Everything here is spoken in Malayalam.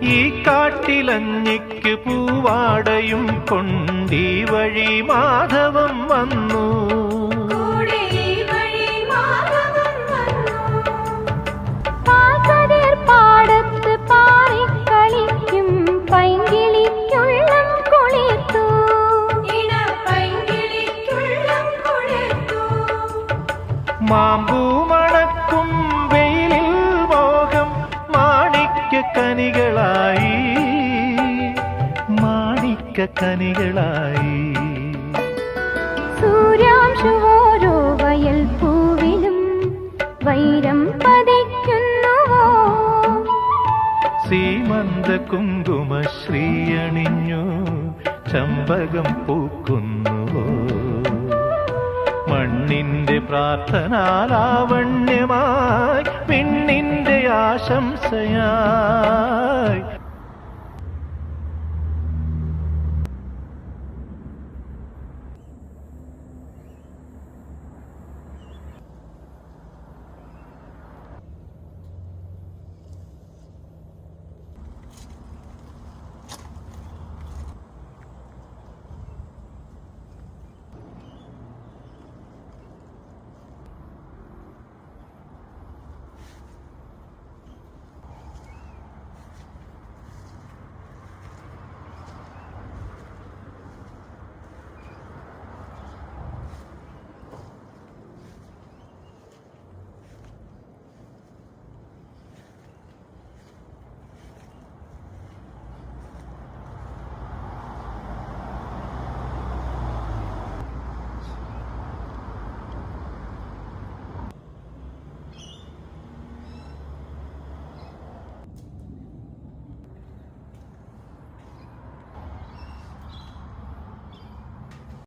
ഈ കാട്ടിലഞ്ഞിക്ക് പൂവാടയും കൊണ്ടീ വഴി മാധവം വന്നു. പാടത്ത് പാറിക്കളിക്കും പൈങ്കിളിക്കുള്ളം കുളിർത്തു. മാമ്പൂ മണക്കും വെയിലിൽ മോഹം മാണിക്യക്കനികളായി മാണിക്യക്കനികളായി. സൂര്യാംശുവോരോ വയൽ പൂവിലും വൈരം പതിക്കുന്നുവോ. സീമന്ത കുങ്കുമശ്രീയണിഞ്ഞു ചമ്പകം പൂക്കുന്നുവോ. മണ്ണിന്റെ പ്രാർത്ഥനാലാവണ്യമായി പെണ്ണിന്റെ ആശംസയായി